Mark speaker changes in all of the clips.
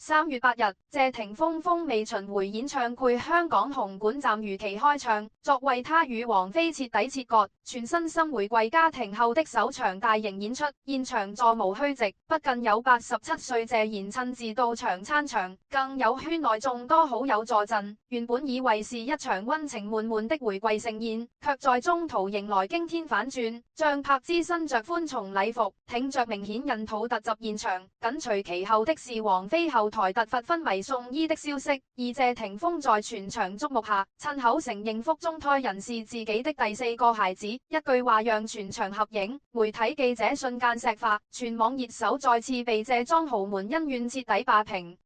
Speaker 1: 3月8日，謝霆鋒風味巡迴演唱會香港紅館站如期開唱，作為他與王菲徹底切割、全身心回歸家庭後的首場大型演出，現場座無虛席，不僅有87歲謝賢親自到場撐場，更有圈內眾多好友助陣。原本以為是一場溫情滿滿的回歸盛宴，卻在中途迎來驚天反轉。張柏芝身着寬松禮服，挺着明顯孕肚突襲現場，緊隨其後的是王菲後台突發昏迷送醫的消息，而謝霆鋒在全場矚目下，親口承認腹中胎人是自己的第4個孩子，一句話讓全場合影，媒體記者瞬間石化，全網熱搜再次被謝莊豪門恩怨徹底霸屏。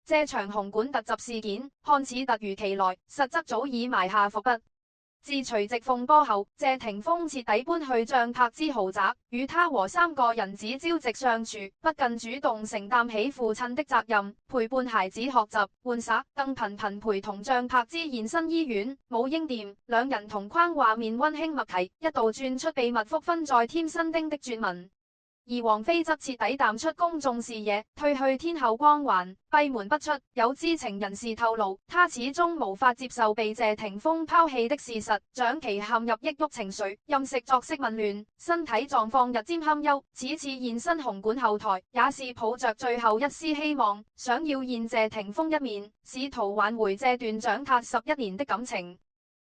Speaker 1: 這場紅館突襲事件看似突如其來，實則早已埋下伏筆。自隨即風波後，謝霆鋒徹底搬去張柏芝豪宅，與他和3個人子朝夕相處，不僅主動承擔起父親的責任，陪伴孩子學習玩耍，更頻頻陪同張柏芝現身醫院、母嬰店，兩人同框畫面溫馨默契，一度轉出秘密復婚再添新丁的傳聞。而王菲則徹底淡出公眾視野，褪去天后光環，閉門不出。有知情人士透露，她始終無法接受被謝霆鋒拋棄的事實，長期陷入抑鬱情緒，飲食作息紊亂，身體狀況日漸堪憂。此次現身紅館後台，也是抱着最後一絲希望，想要見謝霆鋒一面，試圖挽回這段長達11年的感情。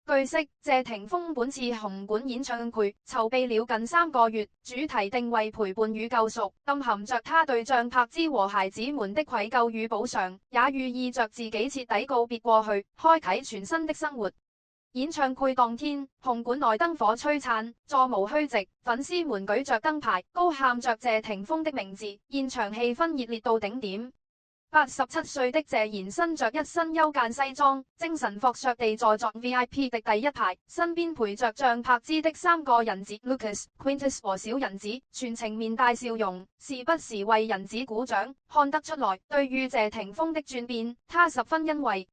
Speaker 1: 據悉，謝霆鋒本次紅館演唱會籌備了近3個月，主題定位陪伴與救贖，暗含着他對張柏芝和孩子們的愧疚與補償，也寓意着自己徹底告別過去，開啟全新的生活。演唱會當天，紅館內燈火璀璨，座無虛席，粉絲們舉着燈牌，高喊着謝霆鋒的名字，現場氣氛熱烈到頂點。87歲的謝賢身着一身休閒西裝，精神矍鑠地坐在 VIP 的第一排，身邊陪着張柏芝的3個人子 Lucas、Quintus 和小人子，全程面帶笑容，時不時為人子鼓掌。看得出來，對於謝霆鋒的轉變，他十分欣慰。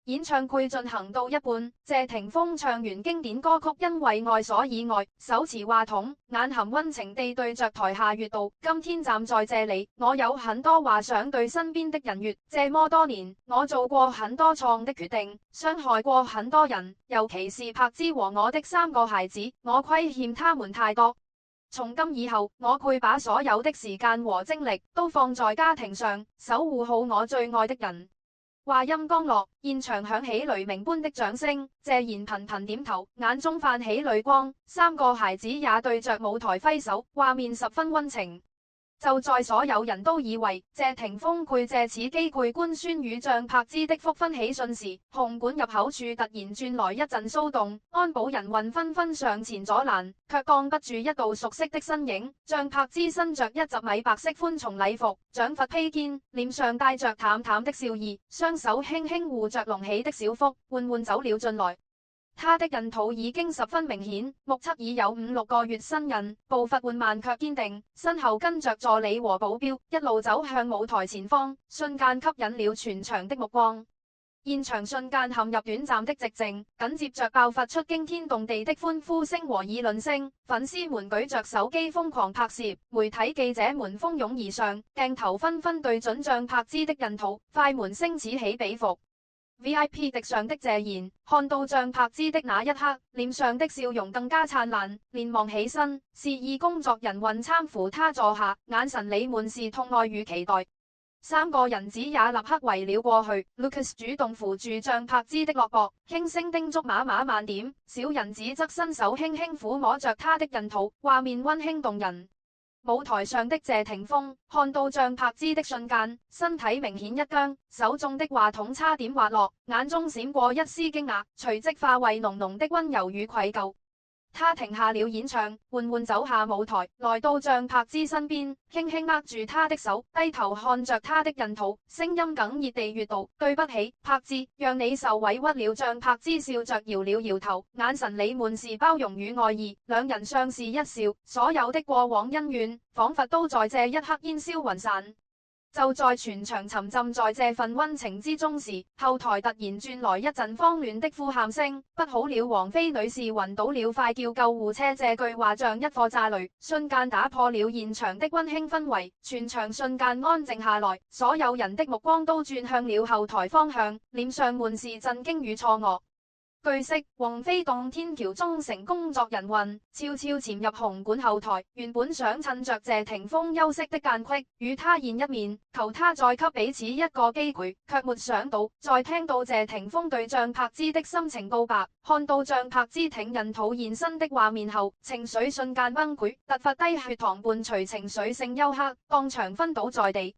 Speaker 1: 演唱會進行到一半，謝霆鋒唱完經典歌曲《因為愛所以愛》，手持話筒，眼含溫情地對着台下說道：今天站在這裏，我有很多話想對身邊的人說。這麼多年，我做過很多錯誤的決定，傷害過很多人，尤其是柏芝和我的3個孩子，我虧欠他們太多。從今以後，我會把所有的時間和精力都放在家庭上，守護好我最愛的人。話音剛落，現場響起雷鳴般的掌聲，謝賢頻頻點頭，眼中泛起淚光，3個孩子也對着舞台揮手，畫面十分溫情。就在所有人都以為謝霆鋒會借此機會官宣與張柏芝的復婚喜訊時，紅館入口處突然轉來一陣騷動，安保人員紛紛上前阻攔，卻擋不住一道熟悉的身影。張柏芝身着1米白色寬松禮服，長髮披肩，臉上帶着淡淡的笑意，雙手輕輕護着隆起的小腹，緩緩走了進來。他的孕肚已經十分明顯，目測已有5-6個月身孕，步伐緩慢卻堅定，身後跟着助理和保鏢，一路走向舞台前方，瞬間吸引了全場的目光。現場瞬間陷入短暫的寂靜，緊接着爆發出驚天動地的歡呼聲和議論聲，粉絲們舉着手機瘋狂拍攝，媒體記者們蜂擁而上，鏡頭紛紛對準張柏芝的孕肚，快門聲此起彼伏。VIP 席上的謝賢看到張柏芝的那一刻，臉上的笑容更加燦爛，連忙起身，示意工作人員攙扶他坐下，眼神裡滿是痛愛與期待。3個人子也立刻圍了過去 ，Lucas 主動扶住張柏芝的胳膊，輕聲叮囑媽媽慢點，小人子則伸手輕輕撫摸着他的孕肚，畫面溫馨動人。舞台上的謝霆鋒看到張柏芝的瞬間，身體明顯一僵，手中的話筒差點滑落，眼中閃過一絲驚訝，隨即化為濃濃的溫柔與愧疚。他停下了演唱，緩緩走下舞台，來到張柏芝身邊，輕輕握住她的手，低頭看着她的孕肚，聲音哽咽地說道：對不起，柏芝，讓你受委屈了。張柏芝笑着搖了搖頭，眼神裡滿是包容與愛意，兩人相視一笑，所有的過往恩怨，仿佛都在這一刻煙消雲散。就在全場沉浸在這份溫情之中時，後台突然傳來一陣慌亂的呼喊聲，不好了，王菲女士暈倒了，快叫救護車！這句話像一顆炸雷，瞬間打破了現場的溫馨氛圍，全場瞬間安靜下來，所有人的目光都轉向了後台方向，臉上滿是震驚與錯愕。據悉，王菲當天橋中成工作人員悄悄潛入紅館後台，原本想趁着謝霆鋒休息的間隙與他見一面，求他再給彼此一個機會，卻沒想到，在聽到謝霆鋒對張柏芝的深情告白，看到張柏芝挺人肚現身的畫面後，情緒瞬間崩潰，突發低血糖伴隨情緒性休克，當場昏倒在地。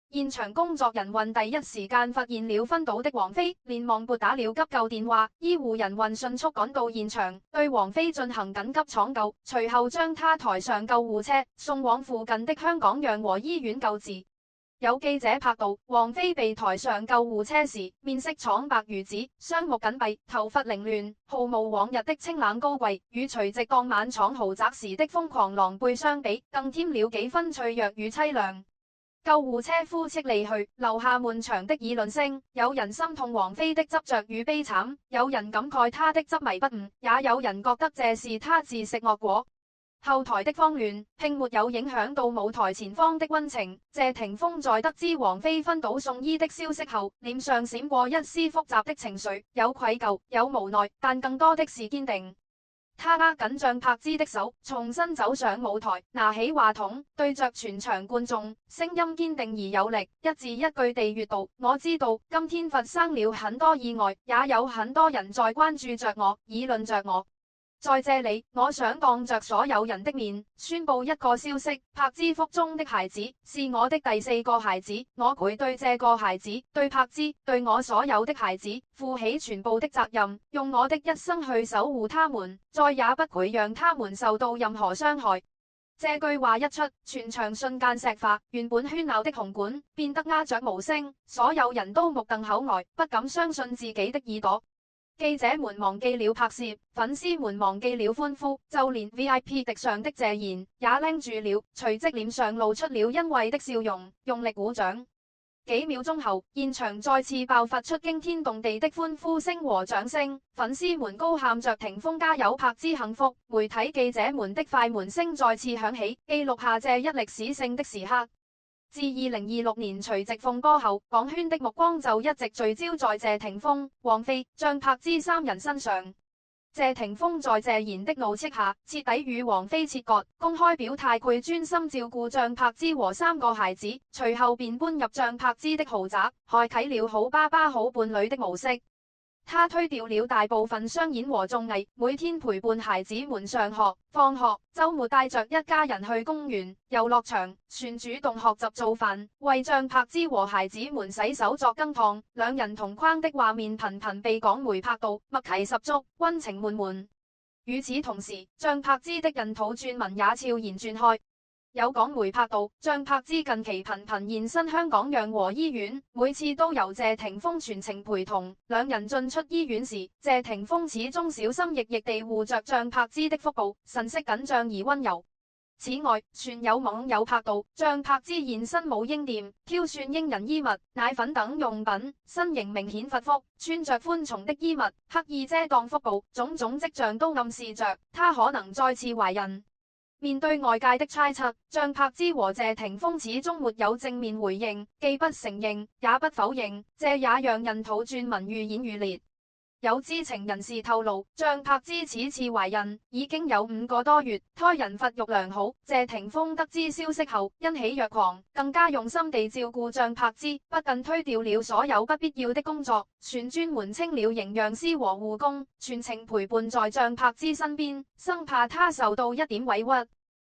Speaker 1: 現場工作人員第一時間發現了昏倒的王菲，連忙撥打了急救電話，醫護人員迅速趕到現場，對王菲進行緊急搶救，隨後將她抬上救護車，送往附近的香港養和醫院救治。有記者拍到王菲被抬上救護車時，面色蒼白如紙，雙目緊閉，頭髮凌亂，毫無往日的清冷高貴，與除夕當晚闖豪宅時的瘋狂狼狽相比，更添了幾分脆弱與淒涼。救護車呼斥離去，留下滿場的議論聲。有人心痛王菲的執着與悲慘，有人感慨她的執迷不悟，也有人覺得這是她自食惡果。後台的慌亂並沒有影響到舞台前方的溫情。謝霆鋒在得知王菲昏倒送醫的消息後，臉上閃過一絲複雜的情緒，有愧疚，有無奈，但更多的是堅定。他握緊張柏芝的手，重新走上舞台，拿起話筒，對着全場觀眾，聲音堅定而有力，一字一句地閱讀：我知道今天發生了很多意外，也有很多人在關注着我，議論着我。在這裏，我想當着所有人的面，宣布一個消息：柏芝腹中的孩子是我的第4個孩子，我會對這個孩子、對柏芝、對我所有的孩子負起全部的責任，用我的一生去守護他們，再也不會讓他們受到任何傷害。這句話一出，全場瞬間石化，原本喧鬧的紅館變得鴉雀無聲，所有人都目瞪口呆，不敢相信自己的耳朵。記者們忘記了拍攝，粉絲們忘記了歡呼，就連 VIP 席上的謝賢也拎住了，隨即臉上露出了欣慰的笑容，用力鼓掌。幾秒鐘後，現場再次爆發出驚天動地的歡呼聲和掌聲，粉絲們高喊着霆鋒加油，柏芝幸福。媒體記者們的快門聲再次響起，記錄下這一歷史性的時刻。自2026年除夕風波後，港圈的目光就一直聚焦在謝霆鋒、王菲、張柏芝三人身上。謝霆鋒在謝賢的怒斥下，徹底與王菲切割，公開表態會專心照顧張柏芝和3個孩子，隨後便搬入張柏芝的豪宅，開啟了好爸爸好伴侶的模式。他推掉了大部分商演和綜藝，每天陪伴孩子們上學、放學，周末帶着一家人去公園、遊樂場，全主動學習做飯，為張柏芝和孩子們洗手作羹湯。兩人同框的畫面頻頻被港媒拍到，默契十足，溫情滿滿。與此同時，張柏芝的孕肚傳聞也悄然傳開。有港媒拍到張柏芝近期頻頻現身香港養和醫院，每次都由謝霆鋒全程陪同。兩人進出醫院時，謝霆鋒始終小心翼翼地護着張柏芝的腹部，神色緊張而溫柔。此外，全有網友拍到張柏芝現身母嬰店，挑選嬰人衣物、奶粉等用品，身形明顯發福，穿着寬鬆的衣物，刻意遮擋腹部，種種跡象都暗示着她可能再次懷孕。面對外界的猜測，張柏芝和謝霆鋒始終沒有正面回應，既不承認也不否認，這也讓孕肚傳聞愈演愈烈。有知情人士透露，張柏芝此次懷孕已經有5個多月，胎人發育良好。謝霆鋒得知消息後欣喜若狂，更加用心地照顧張柏芝，不僅推掉了所有不必要的工作，全專門請了營養師和護工，全程陪伴在張柏芝身邊，生怕她受到一點委屈。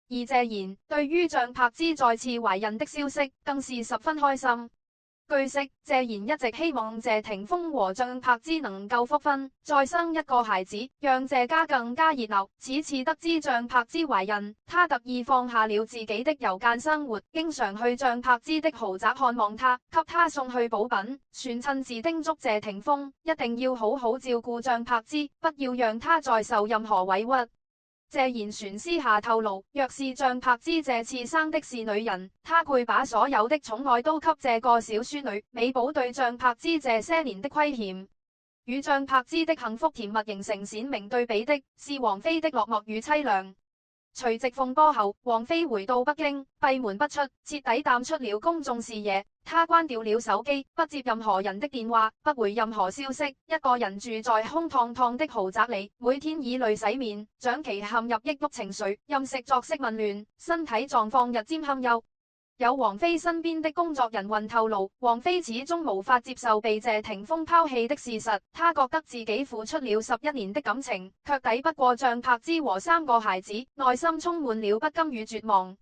Speaker 1: 而謝賢對於張柏芝再次懷孕的消息更是十分開心。據悉，謝賢一直希望謝霆鋒和張柏芝能夠復婚，再生一個孩子，讓謝家更加熱鬧。此次得知張柏芝懷孕，他特意放下了自己的郵件生活，經常去張柏芝的豪宅看望她，給她送去補品，全親自叮囑謝霆鋒一定要好好照顧張柏芝，不要讓她再受任何委屈。謝賢璇私下透露，若是張柏芝這次生的是女人，他會把所有的寵愛都給這個小孫女。美寶對張柏芝這些年的虧欠與張柏芝的幸福甜蜜形成鮮明對比的，是王菲的落寞與淒涼。隨直風波後，王菲回到北京，閉門不出，徹底淡出了公眾視野。她關掉了手機，不接任何人的電話，不回任何消息，一個人住在空蕩蕩的豪宅裏，每天以淚洗面，長期陷入抑鬱情緒，飲食作息紊亂，身體狀況日漸堪憂。有王菲身邊的工作人員透露，王菲始終無法接受被謝霆鋒拋棄的事實，她覺得自己付出了11年的感情，卻抵不過張柏芝和3個孩子，內心充滿了不甘與絕望。